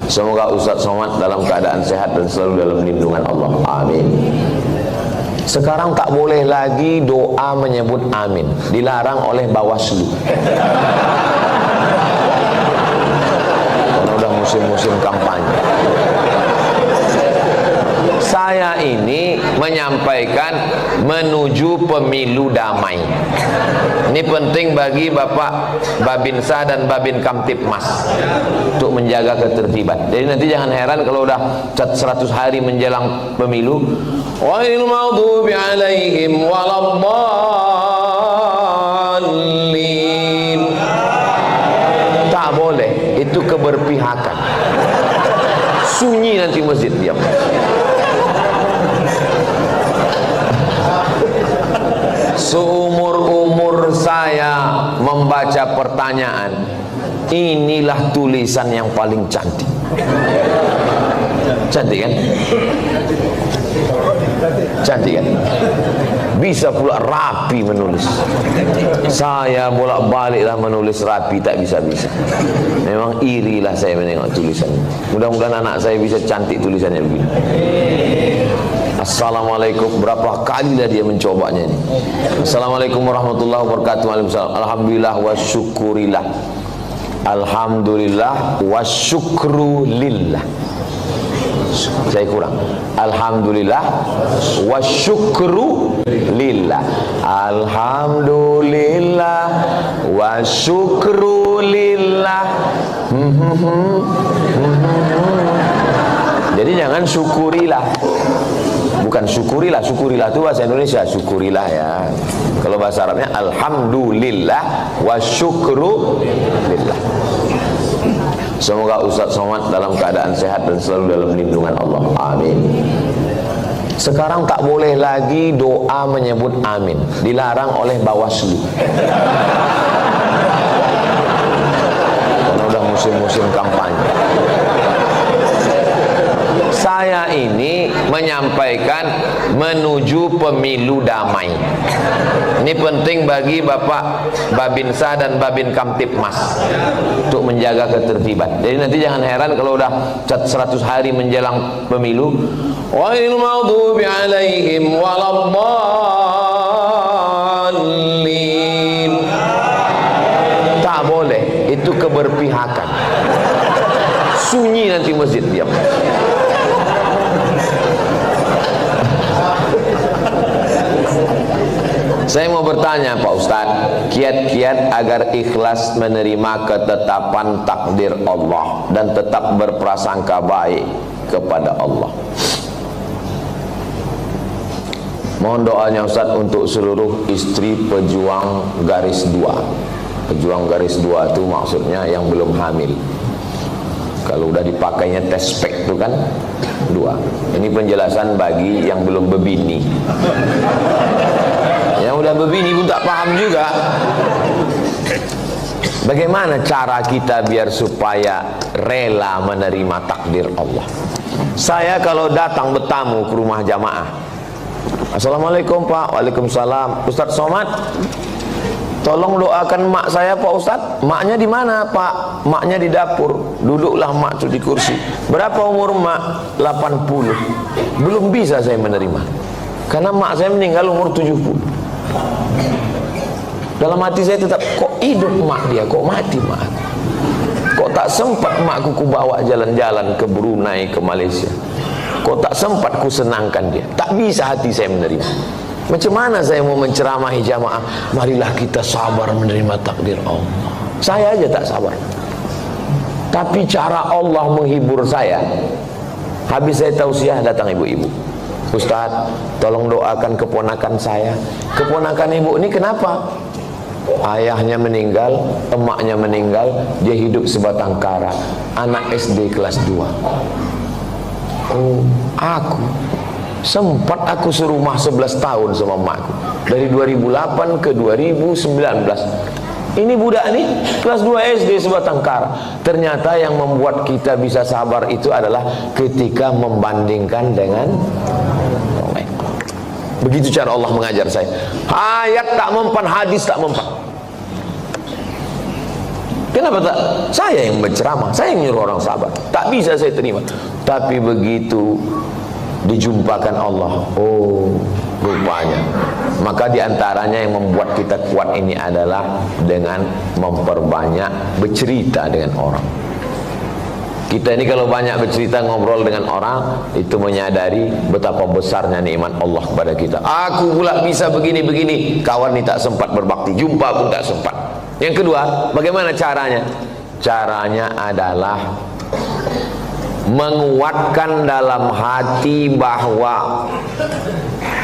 Semoga Ustaz Somad dalam keadaan sehat dan selalu dalam lindungan Allah. Amin. Sekarang tak boleh lagi doa menyebut amin, dilarang oleh Bawaslu. Karena udah musim-musim kampanye. Saya ini menyampaikan menuju pemilu damai. Ini penting bagi Bapak Babinsa dan Babin Kamtipmas untuk menjaga ketertiban. Jadi nanti jangan heran kalau udah 100 hari menjelang pemilu, ghairil maghdubi alaihim waladdallin. Tak boleh, itu keberpihakan. Sunyi nanti masjid, diam. Seumur-umur saya membaca pertanyaan, inilah tulisan yang paling cantik. Cantik kan? Cantik kan? Bisa pula rapi menulis. Saya bolak-baliklah menulis rapi, tak bisa-bisa. Memang irilah saya menengok tulisannya. Mudah-mudahan anak saya bisa cantik tulisannya begini. Assalamualaikum, berapa kali dah dia mencobanya ini. Assalamualaikum warahmatullahi wabarakatuh. Waalaikumsalam. Alhamdulillah wa syukurillah. Alhamdulillah wa syukru lillah. Saya kurang. Alhamdulillah wa syukru lillah. Alhamdulillah wa syukru lillah. Jadi jangan syukurilah. Bukan syukurilah, syukurilah itu bahasa Indonesia, syukurilah ya. Kalau bahasa Arabnya alhamdulillah wa syukru lillah. Semoga Ustaz Somad dalam keadaan sehat dan selalu dalam lindungan Allah. Amin. Sekarang tak boleh lagi doa menyebut amin, dilarang oleh Bawaslu. Karena udah musim-musim kampanye. Saya ini menyampaikan menuju pemilu damai. Ini penting bagi Bapak Babinsa dan Babin Kamtipmas untuk menjaga ketertiban. Jadi nanti jangan heran kalau udah 100 hari menjelang pemilu, ghairil maghdubi alaihim waladdallin. Tak boleh, itu keberpihakan. Sunyi nanti masjid, diam. Saya mau bertanya Pak Ustadz, kiat-kiat agar ikhlas menerima ketetapan takdir Allah dan tetap berprasangka baik kepada Allah. Mohon doanya Ustadz untuk seluruh istri pejuang garis 2. Pejuang garis 2 itu maksudnya yang belum hamil. Kalau udah dipakainya tes spek itu kan 2. Ini penjelasan bagi yang belum berbini. Yang udah berbini pun tak paham juga. Bagaimana cara kita biar supaya rela menerima takdir Allah? Saya kalau datang bertamu ke rumah jamaah, Assalamualaikum Pak. Waalaikumsalam. Ustaz Somad, tolong doakan mak saya Pak Ustaz. Maknya di mana Pak? Maknya di dapur. Duduklah mak tuh di kursi. Berapa umur mak? 80. Belum bisa saya menerima, karena mak saya meninggal umur 70. Dalam hati saya tetap, kok hidup mak dia, kok mati mak? Kok tak sempat makku ku bawa jalan-jalan ke Brunei, ke Malaysia? Kok tak sempat ku senangkan dia? Tak bisa hati saya menerima. Macam mana saya mau menceramahi jamaah, marilah kita sabar menerima takdir Allah? Saya aja tak sabar. Tapi cara Allah menghibur saya, habis saya tausiah datang ibu-ibu, Ustaz, tolong doakan keponakan saya. Keponakan ibu ini kenapa? Ayahnya meninggal, emaknya meninggal, dia hidup sebatang kara, anak SD kelas 2. Oh, aku sempat aku serumah 11 tahun sama emakku, dari 2008 ke 2019. Ini budak nih kelas 2 SD sebatang kara. Ternyata yang membuat kita bisa sabar itu adalah ketika membandingkan dengan orang lain. Begitu cara Allah mengajar saya. Ayat tak mempan, hadis tak mempan. Kenapa tak? Saya yang berceramah, saya yang nyuruh orang sabar. Tak bisa saya terima. Tapi begitu dijumpakan Allah, oh rupanya. Maka diantaranya yang membuat kita kuat ini adalah dengan memperbanyak bercerita dengan orang. Kita ini kalau banyak bercerita, ngobrol dengan orang, itu menyadari betapa besarnya nikmat Allah kepada kita. Aku pula bisa begini-begini, kawan ini tak sempat berbakti, jumpa pun tak sempat. Yang kedua, bagaimana caranya? Caranya adalah menguatkan dalam hati bahwa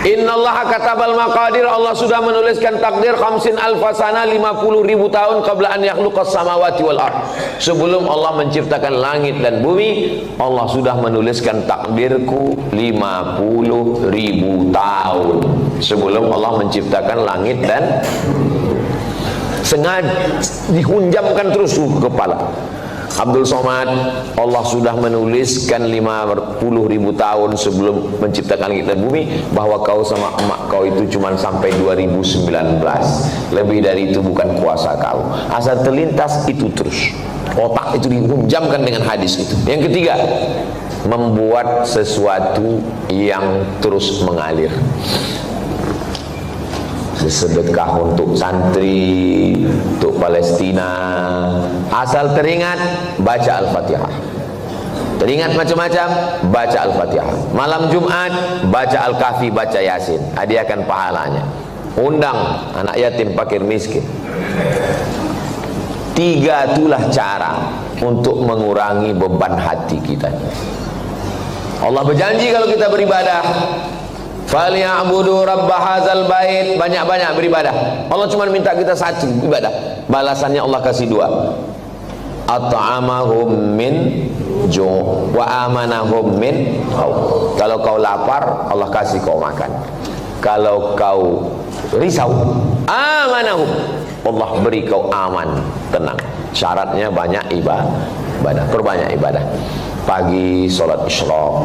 innallaha katabal maqadir, Allah sudah menuliskan takdir 50 alfasana, 50.000 tahun qabla an yakhluqas samawati wal ard. Sebelum Allah menciptakan langit dan bumi, Allah sudah menuliskan takdirku 50.000 tahun sebelum Allah menciptakan langit dan sengaja dihunjamkan terus ke kepala. Abdul Somad, Allah sudah menuliskan 50.000 tahun sebelum menciptakan langit dan bumi bahwa kau sama emak kau itu cuma sampai 2019. Lebih dari itu bukan kuasa kau. Asal terlintas itu terus. Otak itu dihunjamkan dengan hadis itu. Yang ketiga, membuat sesuatu yang terus mengalir. Sedekah untuk santri, untuk Palestina, asal teringat baca Al-Fatihah. Teringat macam-macam, baca Al-Fatihah. Malam Jumat baca Al-Kahfi, baca Yasin, hadiahkan pahalanya. Undang anak yatim, fakir miskin. 3 itulah cara untuk mengurangi beban hati kita. Allah berjanji kalau kita beribadah, falyabudu rabb hadzal bait, banyak-banyak beribadah. Allah cuma minta kita satu ibadah, balasannya Allah kasih 2. At'amahum min ju' wa amanahum min khauf. Kalau kau lapar, Allah kasih kau makan. Kalau kau risau, amanahum, Allah beri kau aman, tenang. Syaratnya banyak ibadah, perbanyak ibadah. Pagi sholat isyraq,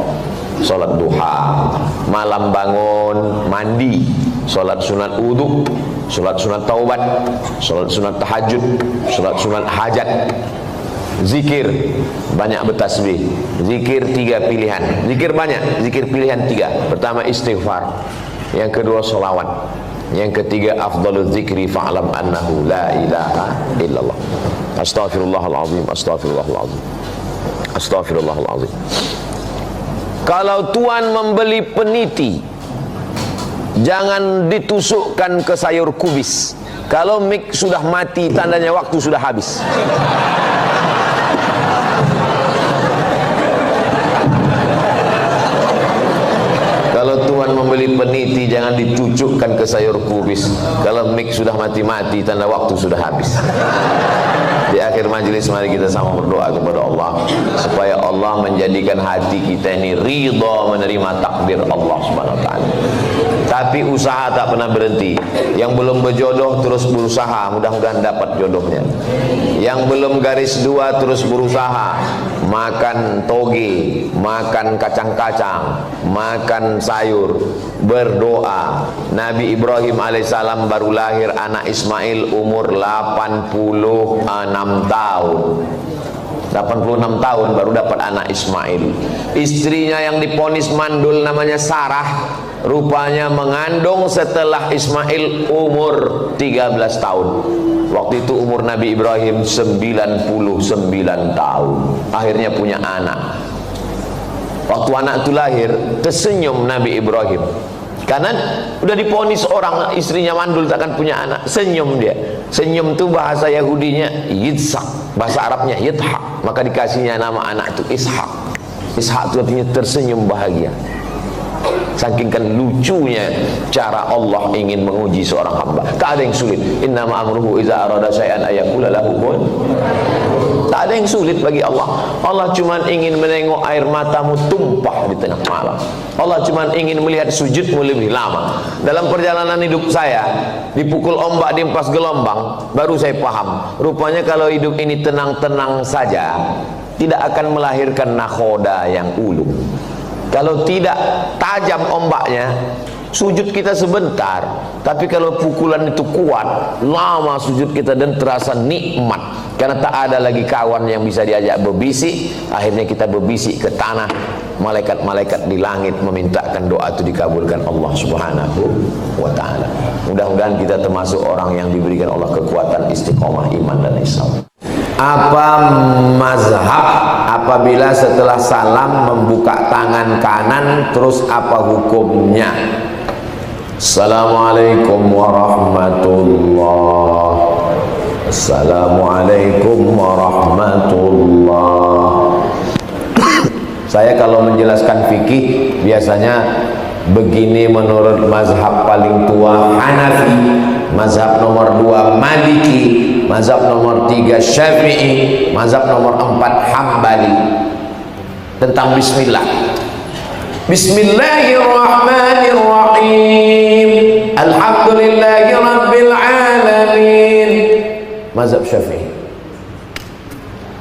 sholat duha, malam bangun mandi, sholat sunat wudu, sholat sunat taubat, sholat sunat tahajud, sholat sunat hajat, zikir, banyak bertasbih. Zikir 3 pilihan, zikir banyak, zikir pilihan 3. Pertama istighfar, yang kedua sholawat, yang ketiga afdalul zikri fa'lam annahu la ilaha illallah. Astaghfirullahaladzim, astaghfirullahaladzim, astaghfirullahaladzim. Kalau tuan membeli peniti, jangan ditusukkan ke sayur kubis. Kalau mik sudah mati, tandanya waktu sudah habis. Kalau tuan membeli peniti, jangan dicucukkan ke sayur kubis. Kalau mik sudah mati-mati, tanda waktu sudah habis. Di akhir majelis mari kita sama berdoa kepada Allah supaya Allah menjadikan hati kita ini ridha menerima takdir Allah Subhanahu wa taala. Tapi usaha tak pernah berhenti. Yang belum berjodoh terus berusaha, mudah-mudahan dapat jodohnya. Yang belum garis 2 terus berusaha, makan toge, makan kacang-kacang, makan sayur, berdoa. Nabi Ibrahim alaihissalam baru lahir anak Ismail umur 86 tahun. 86 tahun baru dapat anak Ismail. Istrinya yang diponis mandul namanya Sarah, rupanya mengandung setelah Ismail umur 13 tahun. Waktu itu umur Nabi Ibrahim 99 tahun. Akhirnya punya anak. Waktu anak itu lahir, tersenyum Nabi Ibrahim. Karena udah diponis orang istrinya mandul takkan punya anak, senyum dia. Senyum itu bahasa Yahudinya Yitzhak, bahasa Arabnya Yithak, maka dikasihnya nama anak itu Ishak. Ishak itu artinya tersenyum bahagia. Saking kan lucunya cara Allah ingin menguji seorang hamba. Tak ada yang sulit. Innama amruhu iza arada syai'an ayaqula lahu kun. Tak ada yang sulit bagi Allah. Allah cuma ingin menengok air matamu tumpah di tengah malam. Allah cuma ingin melihat sujudmu lebih lama. Dalam perjalanan hidup saya, dipukul ombak, diempas gelombang, baru saya paham. Rupanya kalau hidup ini tenang-tenang saja, tidak akan melahirkan nakhoda yang ulung. Kalau tidak tajam ombaknya, Sujud kita sebentar, tapi kalau pukulan itu kuat, lama sujud kita dan terasa nikmat, karena tak ada lagi kawan yang bisa diajak berbisik. Akhirnya kita berbisik ke tanah. Malaikat-malaikat di langit memintakan doa itu dikabulkan Allah Subhanahu wa ta'ala. Mudah-mudahan kita termasuk orang yang diberikan Allah kekuatan istiqomah iman dan Islam. Apa mazhab apabila setelah salam membuka tangan kanan, terus apa hukumnya? Assalamualaikum warahmatullahi. Assalamualaikum warahmatullahi. Saya kalau menjelaskan fikih biasanya begini menurut mazhab paling tua Hanafi, mazhab nomor 2 Maliki, mazhab nomor 3 Syafi'i, mazhab nomor 4 Hambali. Tentang bismillah. Bismillahirrahmanirrahim. Alhamdulillahi rabbil alamin. Mazhab Syafi'i.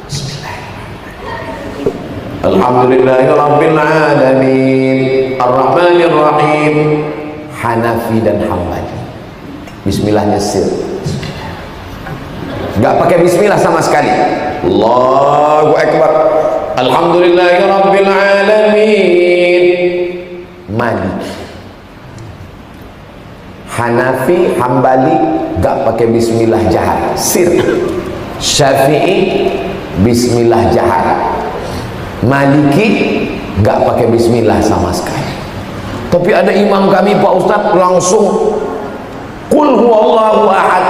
Bismillahirrahmanirrahim. Alhamdulillahi rabbil alamin. Ar-Rahmanirrahim. Hanafi dan Hambali. Bismillahnya sir. Enggak pakai bismillah sama sekali. Allahu akbar. Alhamdulillahi rabbil alamin. Maliki. Hanafi, Hambali enggak pakai bismillah jahat, sir. Syafi'i bismillah jahat. Maliki enggak pakai bismillah sama sekali. Tapi ada imam kami Pak Ustadz langsung Qul huwallahu ahad.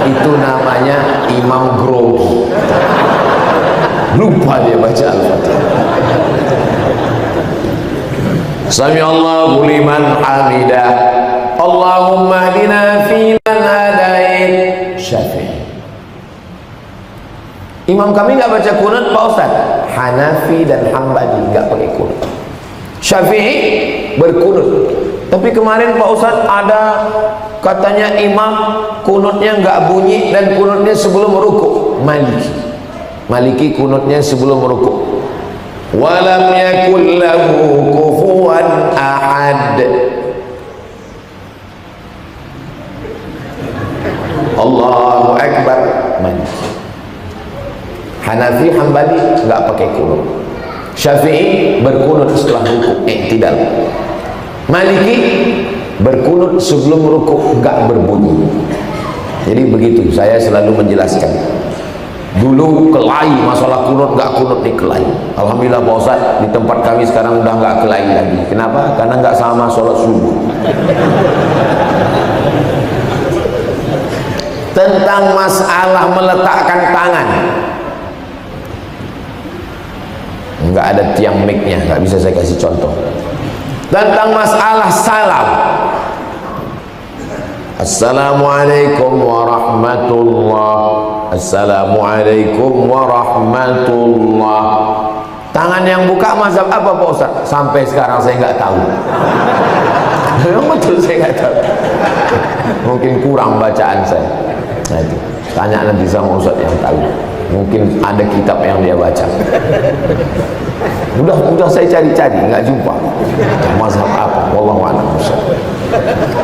Itu namanya imam grogi. Lupa dia baca Al-Fatihah. Sami'allahu liman hamidah. Allahumma hdina fi man hadait. Syafi'i. Imam kami enggak baca kunut Pak Ustaz. Hanafi dan Hambali enggak pakai kunut. Syafi'i berkunut. Tapi kemarin Pak Ustaz ada katanya imam kunutnya enggak bunyi dan kunutnya sebelum rukuk. Maliki kunutnya sebelum rukuk. Walam yakul lahu kufuwan ahad. Allahu akbar. Maliki. Hanafi, Hambali enggak pakai kunut. Syafi'i berkunut setelah rukuk, i'tidal. Maliki berkunut sebelum rukuk, enggak berbunyi. Jadi begitu saya selalu menjelaskan. Dulu kelahi masalah kunut enggak kunut nih kelahi. Alhamdulillah Pak Ustaz, di tempat kami sekarang udah enggak kelahi lagi. Kenapa? Karena enggak sama sholat subuh. Tentang masalah meletakkan tangan, enggak ada tiang mic-nya, enggak bisa saya kasih contoh. Tentang masalah salam, Assalamualaikum warahmatullahi. Assalamualaikum warahmatullahi. Tangan yang buka mazhab apa Pak Ustaz? Sampai sekarang saya nggak tahu. Memang betul saya nggak tahu. Mungkin kurang bacaan saya. Nah itu, tanya nanti sama Ustaz yang tahu. Mungkin ada kitab yang dia baca. Udah saya cari-cari nggak jumpa. Mazhab apa? Wallahu a'lam.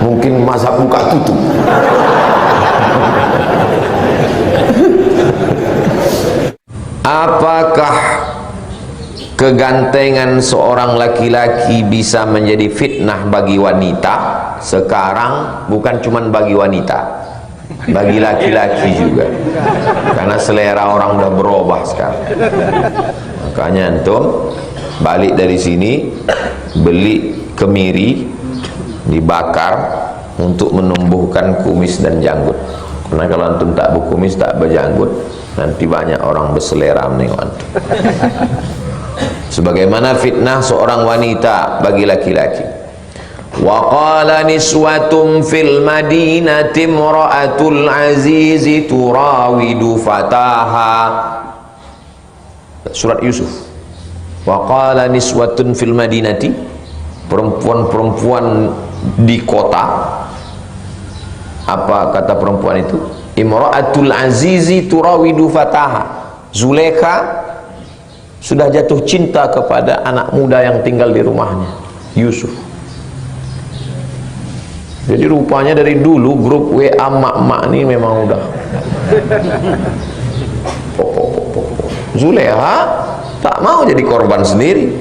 Mungkin mazhab buka tutup. Apakah kegantengan seorang laki-laki bisa menjadi fitnah bagi wanita? Sekarang bukan cuma bagi wanita, bagi laki-laki juga, karena selera orang udah berubah sekarang. Makanya antum balik dari sini beli kemiri dibakar untuk menumbuhkan kumis dan janggut. Karena kalau antum tak berkumis tak berjanggut, nanti banyak orang berselera menengok antum. Sebagaimana fitnah seorang wanita bagi laki-laki. Wa qala niswatum fil madinati imra'atul azizi turawidu fataha. Surat Yusuf. Wa qala niswatun fil madinati, perempuan-perempuan di kota. Apa kata perempuan itu? Imra'atul azizi turawidu fataha. Zulekha sudah jatuh cinta kepada anak muda yang tinggal di rumahnya, Yusuf. Jadi rupanya dari dulu grup WA mak-mak ini memang udah Zuleha tak mau jadi korban sendiri.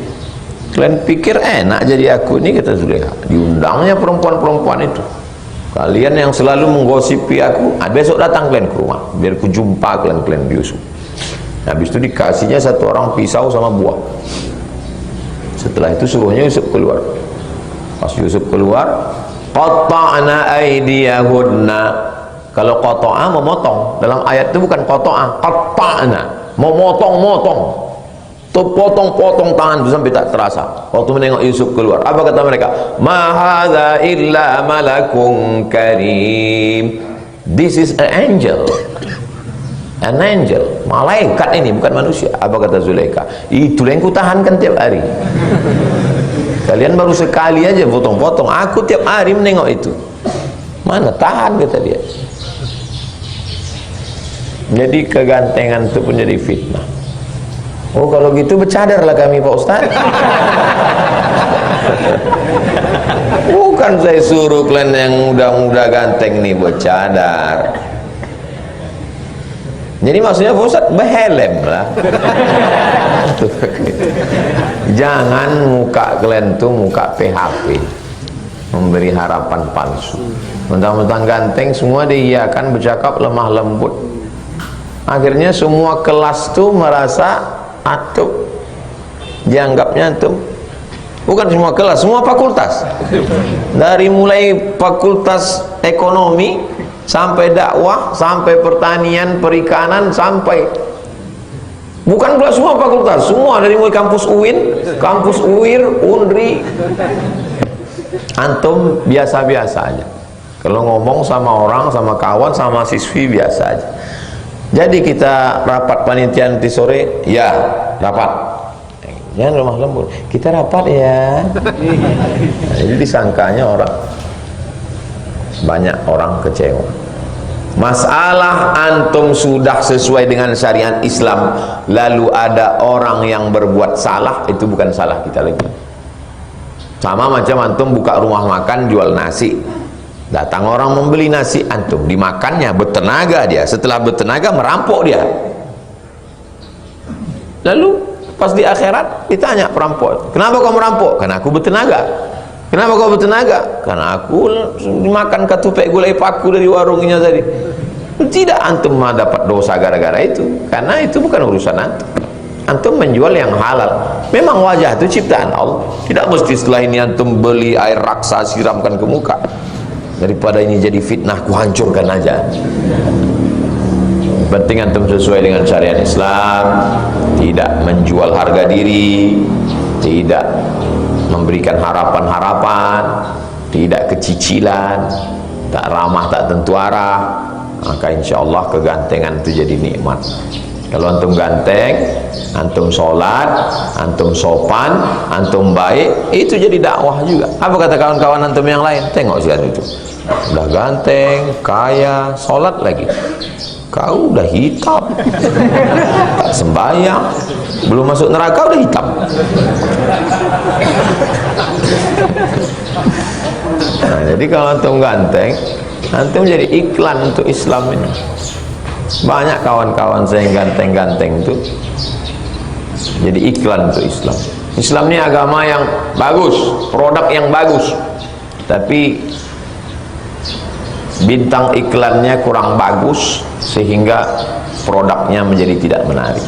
Kalian pikir enak jadi aku ini, kata Zuleha. Diundangnya perempuan-perempuan itu. Kalian yang selalu menggosipi aku, besok datang kalian ke rumah biar ku jumpa kalian Yusuf. Habis itu dikasihnya satu orang pisau sama buah. Setelah itu suruhnya Yusuf keluar. Pas Yusuf keluar, qatta'na aydiyahunna. Kalau qata'a memotong, dalam ayat itu bukan qata'a, qatta'na, memotong-motong. Tuh potong-potong tangan itu sampai tak terasa. Waktu menengok Yusuf keluar, apa kata mereka? Ma hadza illa malakun karim. This is an angel. An angel, malaikat ini, bukan manusia. Apa kata Zulaikha? Itu yang ku tahankan tiap hari. Kalian baru sekali aja potong-potong, aku tiap hari menengok itu. Mana tahan, kata dia. Jadi kegantengan itu pun jadi fitnah. Oh, kalau gitu bercadarlah kami, Pak Ustaz. Bukan saya suruh kalian yang muda-muda ganteng nih bercadar. Jadi maksudnya Pak Ustaz berhelm lah. Jangan muka kalian tuh muka PHP, memberi harapan palsu. Mentang-mentang ganteng semua diiyakan, bercakap lemah lembut. Akhirnya semua kelas tuh merasa antum, dianggapnya antum. Bukan semua kelas, semua fakultas. Dari mulai fakultas ekonomi sampai dakwah, sampai pertanian, perikanan, sampai bukan pula semua fakultas, semua dari mulai kampus UIN, kampus UIR, UNRI. Antum biasa-biasa aja. Kalau ngomong sama orang, sama kawan, sama siswi biasa aja. Jadi kita rapat panitia nanti sore, ya rapat. Jangan lemah lembut. Kita rapat ya. Nah, jadi disangkanya orang, banyak orang kecewa. Masalah antum sudah sesuai dengan syariat Islam, lalu ada orang yang berbuat salah, itu bukan salah kita lagi. Sama macam antum buka rumah makan jual nasi, datang orang membeli nasi, antum dimakannya, bertenaga dia, setelah bertenaga merampok dia. Lalu pas di akhirat ditanya perampok, kenapa kau merampok? Karena aku bertenaga. Kenapa kau bertenaga? Karena aku dimakan ketupek gulai paku dari warungnya tadi. Tidak, antum mah dapat dosa gara-gara itu, karena itu bukan urusan antum. Antum menjual yang halal. Memang wajah itu ciptaan Allah. Tidak mesti setelah ini antum beli air raksa siramkan ke muka. Daripada ini jadi fitnah, ku hancurkan aja. Penting antum sesuai dengan syariat Islam, tidak menjual harga diri, tidak memberikan harapan-harapan, tidak kecicilan, tak ramah, tak tentu arah, maka insya Allah kegantengan itu jadi nikmat. Kalau antum ganteng, antum sholat, antum sopan, antum baik, itu jadi dakwah juga. Apa kata kawan-kawan antum yang lain? Tengok sekarang itu, udah ganteng, kaya, sholat lagi, kau udah hitam, tak sembahyang, belum masuk neraka udah hitam. Nah, jadi kalau antum ganteng, antum jadi iklan untuk Islam ini. Banyak kawan-kawan saya yang ganteng-ganteng itu jadi iklan untuk Islam. Islam ini agama yang bagus, produk yang bagus, tapi bintang iklannya kurang bagus sehingga produknya menjadi tidak menarik.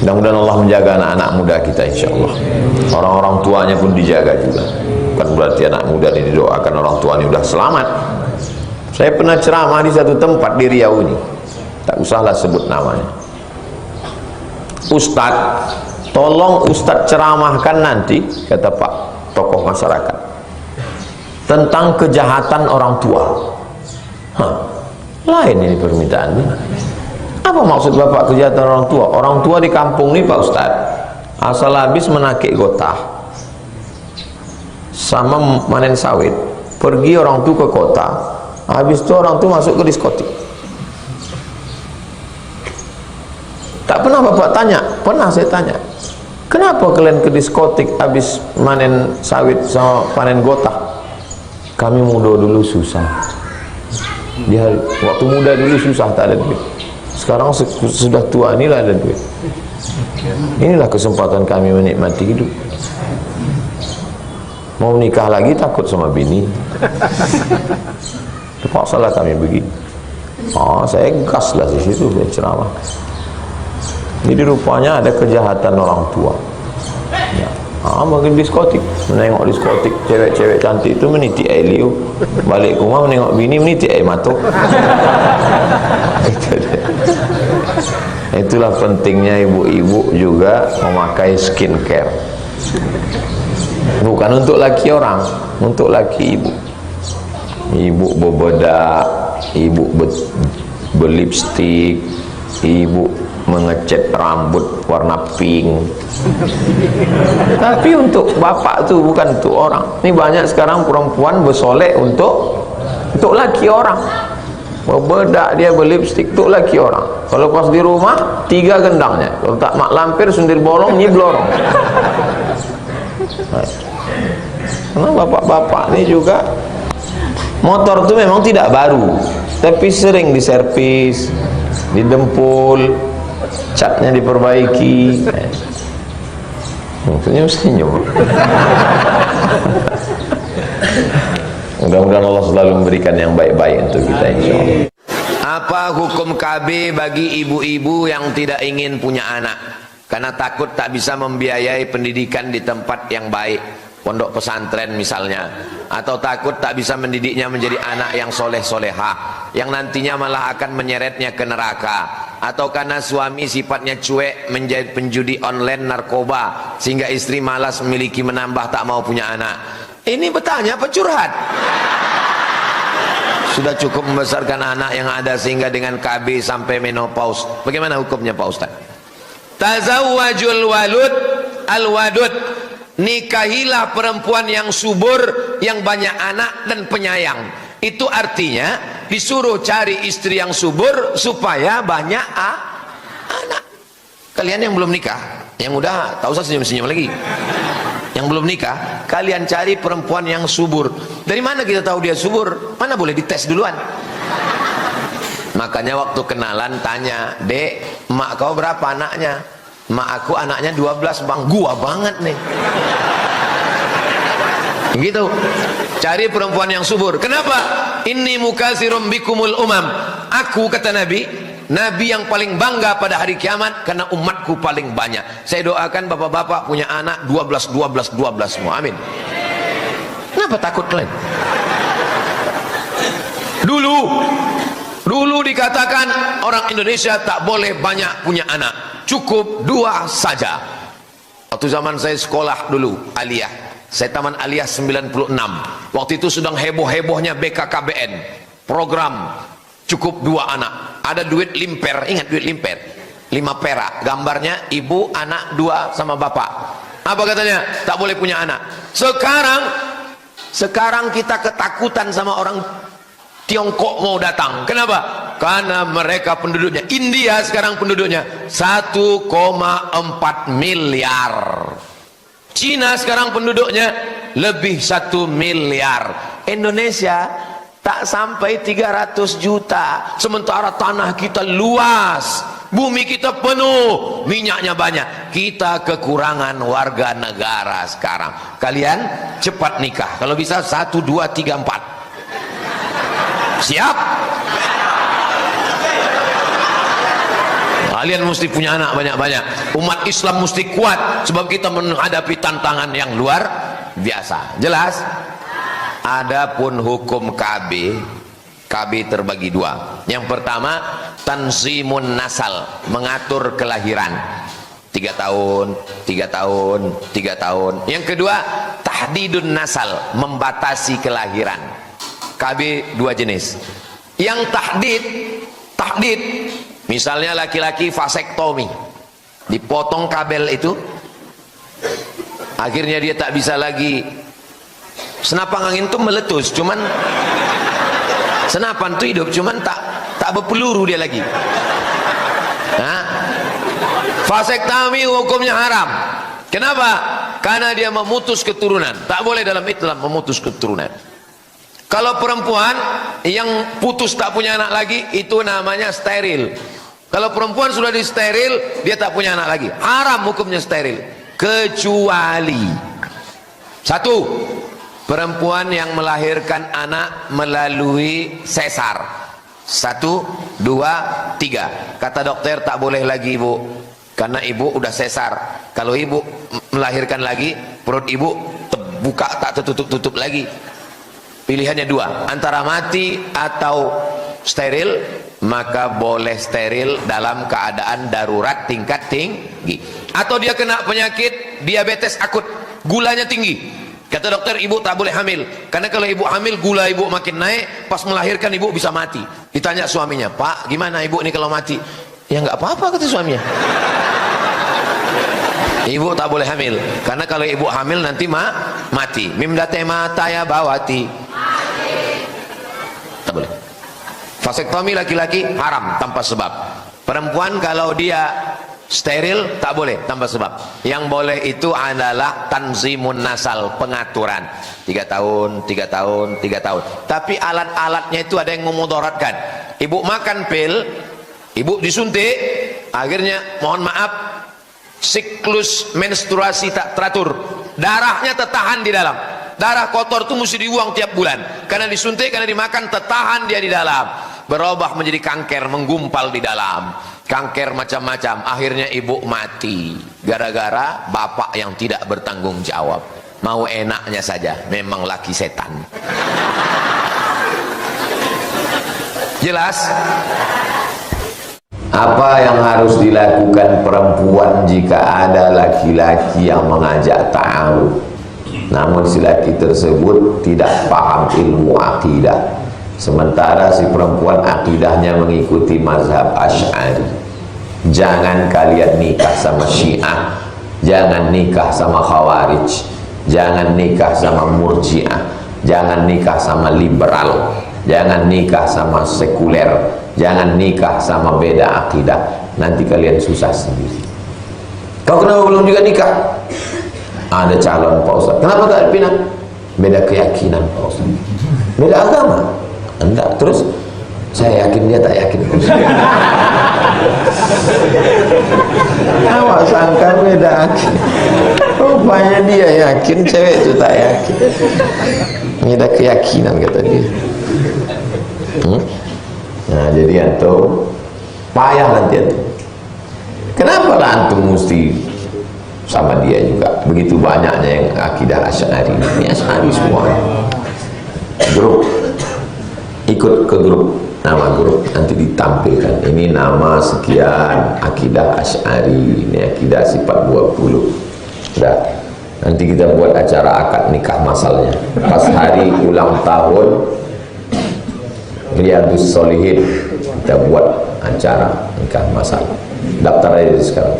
Mudah-mudahan Allah menjaga anak-anak muda kita, insya Allah. Orang-orang tuanya pun dijaga juga. Bukan berarti anak muda ini didoakan orang tuanya sudah selamat. Saya pernah ceramah di satu tempat di Riau ini, tak usahlah sebut namanya. Ustadz, tolong Ustadz ceramahkan nanti, kata Pak tokoh masyarakat, tentang kejahatan orang tua. Lain ini permintaannya. Apa maksud Bapak kejahatan orang tua? Orang tua di kampung ini Pak Ustadz, asal habis menakik gotah sama manen sawit, pergi orang tua ke kota, habis itu orang tua masuk ke diskotik. Tak pernah Bapak tanya? Pernah saya tanya, kenapa kalian ke diskotik habis manen sawit sama panen gotah? Kami muda dulu susah. Dia waktu muda dulu susah, tak ada duit. Sekarang sudah tua inilah ada duit. Inilah kesempatan kami menikmati hidup. Mau nikah lagi takut sama bini. Terpaksalah kami begini. Saya gas lah di situ, saya ceramah. Jadi rupanya ada kejahatan orang tua. Ya. Makin diskotik, menengok diskotik, cewek-cewek cantik itu meniti air liu. Balik ke rumah menengok bini meniti air matuk. Itulah pentingnya ibu-ibu juga memakai skincare. Bukan untuk laki orang, untuk laki ibu. Ibu berbedak, ibu berlipstik, ibu mengecat rambut warna pink. Tapi untuk bapak tu, bukan untuk orang. Ini banyak sekarang perempuan bersolek untuk laki orang. Berbedak dia, berlipstik untuk laki orang. Kalau pas di rumah 3 gendangnya. Kalau tak mak lampir, sundil bolong, nyiblorong. Karena bapak-bapak ini juga, motor itu memang tidak baru, tapi sering diservis, didempul, catnya diperbaiki. Senyum-senyum. Mudah-mudahan Allah selalu memberikan yang baik-baik untuk kita, insyaallah. Apa hukum KB bagi ibu-ibu yang tidak ingin punya anak karena takut tak bisa membiayai pendidikan di tempat yang baik, pondok pesantren misalnya, atau takut tak bisa mendidiknya menjadi anak yang soleh-solehah, yang nantinya malah akan menyeretnya ke neraka, atau karena suami sifatnya cuek, menjadi penjudi online, narkoba, sehingga istri malas memiliki, menambah, tak mau punya anak. Ini bertanya apa curhat? Sudah cukup membesarkan anak yang ada sehingga dengan KB sampai menopause. Bagaimana hukumnya Pak Ustaz? Tazawwajul walud al-wadud. Nikahilah perempuan yang subur, yang banyak anak dan penyayang. Itu artinya disuruh cari istri yang subur supaya banyak anak. Kalian yang belum nikah, yang udah tak usah senyum-senyum lagi. Yang belum nikah, kalian cari perempuan yang subur. Dari mana kita tahu dia subur? Mana boleh dites duluan. Makanya waktu kenalan tanya, "Dek, emak kau berapa anaknya?" "Emak aku anaknya 12 bang." "Gua banget nih." Gitu. Cari perempuan yang subur. Kenapa? "Inni mukatsirum bikumul umam." Aku, kata Nabi yang paling bangga pada hari kiamat karena umatku paling banyak. Saya doakan bapak-bapak punya anak 12 semua. Amin. Kenapa takut kalian? Dulu dikatakan orang Indonesia tak boleh banyak punya anak, cukup 2 saja. Waktu zaman saya sekolah dulu aliyah, saya taman aliyah 96. Waktu itu sedang heboh-hebohnya BKKBN, program cukup 2 anak. Ada duit limper, ingat duit limper, 5 perak, gambarnya ibu, anak 2 sama bapak. Apa katanya? Tak boleh punya anak. Sekarang kita ketakutan sama orang Tiongkok mau datang. Kenapa? Karena mereka penduduknya, India sekarang penduduknya 1,4 miliar. Cina sekarang penduduknya lebih 1 miliar. Indonesia tak sampai 300 juta. Sementara tanah kita luas, bumi kita penuh, minyaknya banyak. Kita kekurangan warga negara sekarang. Kalian cepat nikah. Kalau bisa 1, 2, 3, 4. Siap? Kalian mesti punya anak banyak-banyak. Umat Islam mesti kuat, sebab kita menghadapi tantangan yang luar biasa. Jelas? Adapun hukum KB terbagi 2. Yang pertama, tanzimun nasal, mengatur kelahiran. 3 tahun, 3 tahun, 3 tahun. Yang kedua, tahdidun nasal, membatasi kelahiran. KB 2 jenis. Yang tahdid, misalnya laki-laki vasektomi, dipotong kabel itu, akhirnya dia tak bisa lagi. Senapang angin itu meletus, cuman senapan itu hidup, cuman tak berpeluru dia lagi. Vasektomi hukumnya haram. Kenapa? Karena dia memutus keturunan. Tak boleh dalam Islam memutus keturunan. Kalau perempuan yang putus tak punya anak lagi, itu namanya steril. Kalau perempuan sudah di steril, dia tak punya anak lagi. Haram hukumnya steril. Kecuali satu, perempuan yang melahirkan anak melalui sesar. 1, 2, 3. Kata dokter tak boleh lagi ibu, karena ibu udah sesar. Kalau ibu melahirkan lagi, perut ibu buka tak tertutup-tutup lagi. Pilihannya 2, antara mati atau steril. Maka boleh steril dalam keadaan darurat tingkat tinggi. Atau dia kena penyakit diabetes akut, gulanya tinggi. Kata dokter, ibu tak boleh hamil, karena kalau ibu hamil gula ibu makin naik, pas melahirkan ibu bisa mati. Ditanya suaminya, Pak gimana ibu ini kalau mati? Ya nggak apa-apa, kata suaminya. Ibu tak boleh hamil, karena kalau ibu hamil nanti mati. Mimdate mata ya bawati. Tak boleh. Vasektomi laki-laki haram tanpa sebab. Perempuan kalau dia steril tak boleh tanpa sebab. Yang boleh itu adalah tanzimun nasal, pengaturan. 3 tahun, 3 tahun, 3 tahun. Tapi alat-alatnya itu ada yang memudaratkan. Ibu makan pil, ibu disuntik, akhirnya mohon maaf siklus menstruasi tak teratur, darahnya tertahan di dalam. Darah kotor itu mesti dibuang tiap bulan, karena disuntik, karena dimakan, tertahan dia di dalam, berubah menjadi kanker, menggumpal di dalam. Kanker macam-macam, akhirnya ibu mati gara-gara bapak yang tidak bertanggung jawab. Mau enaknya saja, memang laki setan. Jelas? Apa yang harus dilakukan perempuan jika ada laki-laki yang mengajak ta'aruf, namun si laki tersebut tidak paham ilmu akidah, sementara si perempuan akidahnya mengikuti mazhab Asy'ari? Jangan kalian nikah sama Syiah, jangan nikah sama Khawarij, jangan nikah sama Murji'ah, jangan nikah sama liberal, jangan nikah sama sekuler, jangan nikah sama beda akidah, nanti kalian susah sendiri. Kau kenapa belum juga nikah? Ada calon Pak Ustaz. Kenapa tak pindah? Beda keyakinan Pak Ustaz. Beda agama? Enggak. Terus saya yakin dia tak yakin. Awak sangka beda akidah, rupanya dia yakin, cewek itu tak yakin. Beda keyakinan kata dia. Nah jadi antum payah nanti antum. Kenapa lah antum mesti sama dia juga? Begitu banyaknya yang akidah Asy'ari. Ini Asy'ari semua. Grup, ikut ke grup, nama grup nanti ditampilkan. Ini nama sekian, akidah Asy'ari, ini akidah sifat 20. Sudah. Nanti kita buat acara akad nikah masalnya. Pas hari ulang tahun Riyadus Shalihin, kita buat acara nikah masal. Daftar aja sekarang.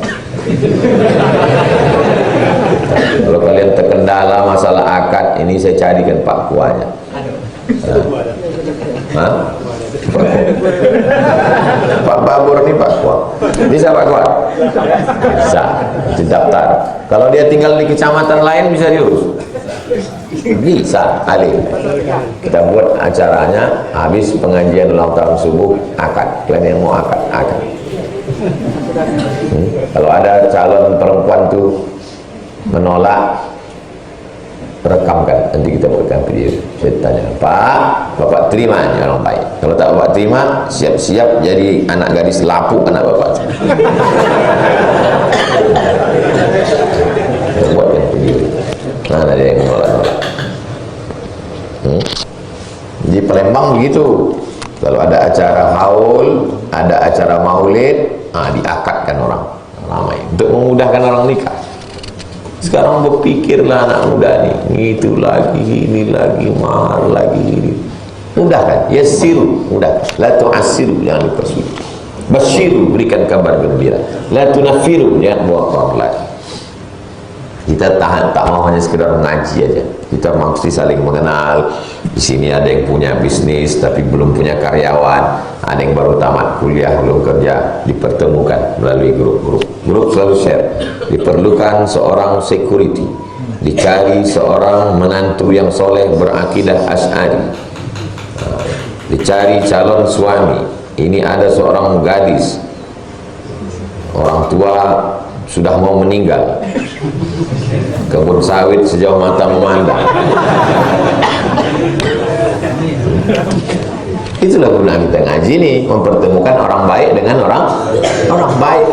Kalau kalian terkendala masalah akad, ini saya carikan Pak Kuanya. Pak Babur nih Pak Kuah. Bisa Pak Kuah? Bisa. Itu daftar. Kalau dia tinggal di kecamatan lain bisa diurus. Bisa, alim. Kita buat acaranya habis pengajian ulang tahun subuh akad. Kalian yang mau akad, akad. Kalau ada calon perempuan tuh menolak, rekamkan, nanti kita buatkan video. Saya tanya, Pak, Bapak terima ini orang baik. Kalau tak Bapak terima, siap-siap jadi anak gadis lapuk anak Bapak. Kita buatkan video. Nah, ada yang menolak-nolak. Di Palembang begitu. Kalau ada acara haul, ada acara maulid, diakadkan orang ramai untuk memudahkan orang nikah. Sekarang berpikirlah anak muda nih, itu lagi, ini lagi, mahal lagi, ini. Mudahkan, yassiru, mudah. La tu'assiru, jangan dipersulit. Basyiru, berikan kabar gembira. La tunafiru, jangan bawa orang lagi. Kita tahan, tak mau hanya sekedar mengaji aja. Kita mesti saling mengenal. Di sini ada yang punya bisnis tapi belum punya karyawan, ada yang baru tamat kuliah belum kerja, dipertemukan melalui grup-grup. Grup selalu share. Diperlukan seorang security, dicari seorang menantu yang soleh berakidah Asy'ari. dicari calon suami. Ini ada seorang gadis, orang tua sudah mau meninggal, kebun sawit sejauh mata memandang. Itulah guna kita ngaji nih, mempertemukan orang baik dengan orang baik.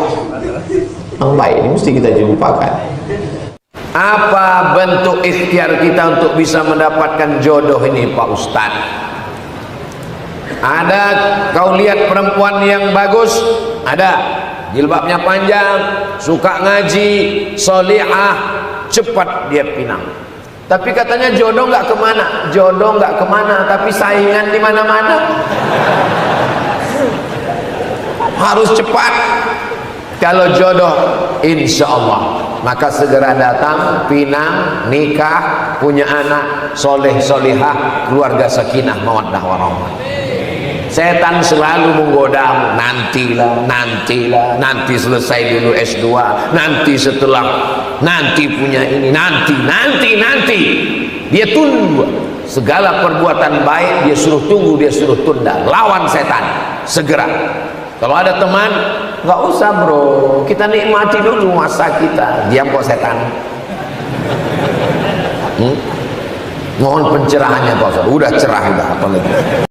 Orang baik ini mesti kita jumpakan. Apa bentuk ikhtiar kita untuk bisa mendapatkan jodoh ini Pak Ustadz? Ada kau lihat perempuan yang bagus, ada jilbabnya panjang, suka ngaji, solihah, cepat dia pinang. Tapi katanya jodoh nggak kemana, jodoh nggak kemana, tapi saingan di mana-mana. Harus cepat. Kalau jodoh, insya Allah, maka segera datang, pinang, nikah, punya anak, soleh, solihah, keluarga sakinah, mawaddah warahmah. Setan selalu menggoda, nantilah, nanti selesai dulu S2, nanti setelah, nanti punya ini, nanti. Dia tunggu segala perbuatan baik, dia suruh tunggu, dia suruh tunda. Lawan setan, segera. Kalau ada teman, nggak usah bro, kita nikmati dulu masa kita. Diam kok setan. Mohon pencerahannya Pak Ustaz. Udah cerah udah, apalagi.